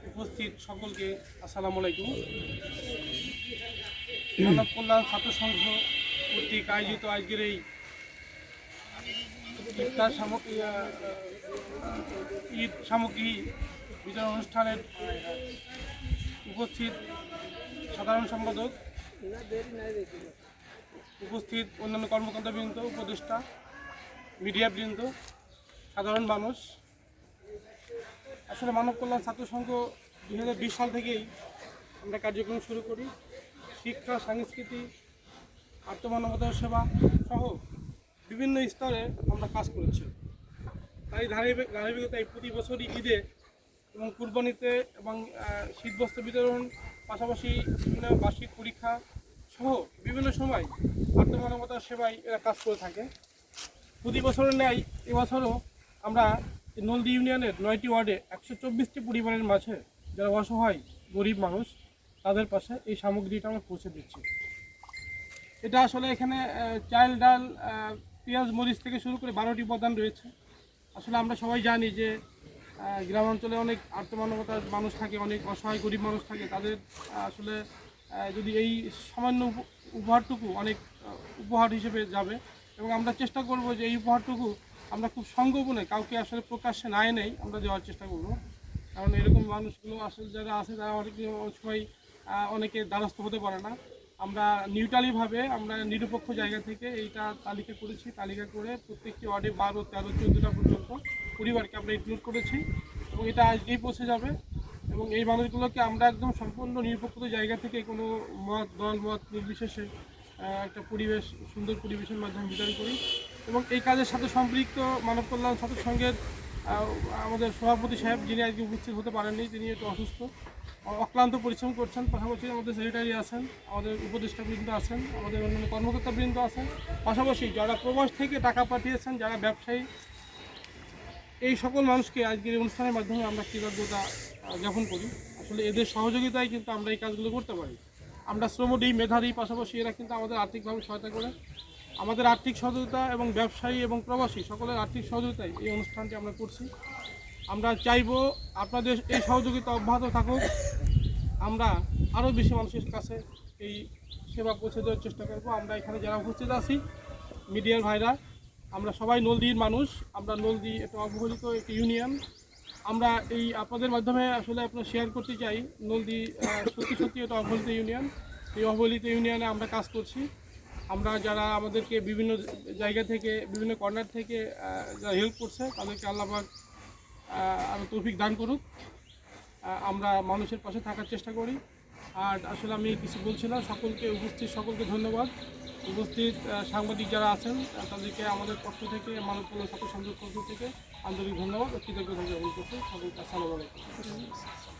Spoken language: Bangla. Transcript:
উপস্থিত সকলকে আসসালামু আলাইকুম। মানব কল্যাণ ছাত্র সংঘ কর্তৃক আয়োজিত আজকের এই ইফতার সামগ্রী ঈদ সামগ্রী বিতরণ অনুষ্ঠানের উপস্থিত সাধারণ সম্পাদক, উপস্থিত অন্যান্য কর্মকর্তাবৃন্দ, উপদেষ্টা, মিডিয়াবৃন্দ, সাধারণ মানুষ। আসলে মানব কল্যাণ ছাত্র সংঘ 2020 সাল থেকেই আমরা কার্যক্রম শুরু করি। শিক্ষা, সংস্কৃতি, আত্মমানবতার সেবা সহ বিভিন্ন স্তরে আমরা কাজ করেছি। তাই ধারাবাহিকতায় প্রতি বছরই ঈদে এবং কুরবানিতে এবং শীতবস্ত্র বিতরণ, পাশাপাশি বিভিন্ন বার্ষিক পরীক্ষা সহ বিভিন্ন সময় আত্মমানবতার সেবায় এরা কাজ করে থাকে। প্রতি বছরের ন্যায় এবছরও আমরা নলদি ইউনিয়নের 9টি ওয়ার্ডে 124টি পরিবারের মাঝে যারা অসহায় গরিব মানুষ তাদের পাশে এই সামগ্রীটা আমরা পৌঁছে দিচ্ছি। এটা আসলে এখানে চাল, ডাল, পেঁয়াজ, মরিচ থেকে শুরু করে 12টি উপাদান রয়েছে। আসলে আমরা সবাই জানি যে গ্রামাঞ্চলে অনেক আত্মমানবতার মানুষ থাকে, অনেক অসহায় গরিব মানুষ থাকে। তাদের আসলে যদি এই সামান্য উপহারটুকু অনেক উপহার হিসেবে যাবে, এবং আমরা চেষ্টা করব যে এই উপহারটুকু আমরা খুব সংগোপনে কাউকে আসলে প্রকাশ্যে না এনেই আমরা দেওয়ার চেষ্টা করব। কারণ এরকম মানুষগুলো আসলে যারা আছে তারা অনেক সময় অনেকে দ্বারস্থ হতে পারে না। আমরা নিউট্রালিভাবে আমরা নিরপেক্ষ জায়গা থেকে এইটা তালিকা করেছি। তালিকা করে প্রত্যেকটি ওয়ার্ডে 12, 13, 14টা পর্যন্ত পরিবারকে আমরা ইনক্লুড করেছি, এবং এটা আজকেই পৌঁছে যাবে। এবং এই মানুষগুলোকে আমরা একদম সম্পূর্ণ নিরপেক্ষ জায়গা থেকে কোনো দল মত নির্বিশেষে একটা পরিবেশ, সুন্দর পরিবেশের মাধ্যমে বিতরণ করি। এবং এই কাজের সাথে সম্পৃক্ত মানব কল্যাণ ছাত্র সংঘের আমাদের সভাপতি সাহেব, যিনি আজকে উপস্থিত হতে পারেননি, তিনি একটু অসুস্থ, অক্লান্ত পরিশ্রম করছেন। পাশাপাশি আমাদের সেক্রেটারি আছেন, আমাদের উপদেষ্টাবৃন্দ আছেন, আমাদের অন্যান্য কর্মকর্তাবৃন্দ আছেন, পাশাপাশি যারা প্রবাস থেকে টাকা পাঠিয়েছেন, যারা ব্যবসায়ী, এই সকল মানুষকে আজকের এই অনুষ্ঠানের মাধ্যমে আমরা কৃতজ্ঞতা জ্ঞাপন করি। আসলে এদের সহযোগিতায় কিন্তু আমরা এই কাজগুলো করতে পারি। আমরা শ্রম দিই, মেধা দিই, পাশাপাশি এরা কিন্তু আমাদের আর্থিকভাবে সহায়তা করে। আমাদের আর্থিক সহযোগিতা এবং ব্যবসায়ী এবং প্রবাসী সকলের আর্থিক সহযোগিতায় এই অনুষ্ঠানটি আমরা করছি। আমরা চাইব আপনাদের এই সহযোগিতা অব্যাহত থাকুক। আমরা আরও বেশি মানুষের কাছে এই সেবা পৌঁছে দেওয়ার চেষ্টা করব। আমরা এখানে যারা উপস্থিত আছি, মিডিয়ার ভাইরা, আমরা সবাই নলদির মানুষ। আমরা নলদি একটা অবহেলিত একটি ইউনিয়ন। আমরা এই আপনাদের মাধ্যমে আসলে আপনার শেয়ার করতে চাই, নলদি সত্যি এটা অবহেলিত ইউনিয়ন। এই অবহেলিত ইউনিয়নে আমরা কাজ করছি। আমরা যারা আমাদেরকে বিভিন্ন জায়গা থেকে, বিভিন্ন কর্নার থেকে যারা হেল্প করছে, তাদেরকে আল্লাহ পাক আরও তৌফিক দান করুক। আমরা মানুষের পাশে থাকার চেষ্টা করি। আর আসলে আমি কিছু বলছিলাম, সকলকে ধন্যবাদ। উপস্থিত সাংবাদিক যারা আছেন তাদেরকে আমাদের পক্ষ থেকে, মানব কল্যাণ ছাত্র সংঘের পক্ষ থেকে আন্তরিক ধন্যবাদ ও কৃতজ্ঞতা জ্ঞাপন করছি। সকলকে আসসালামু আলাইকুম।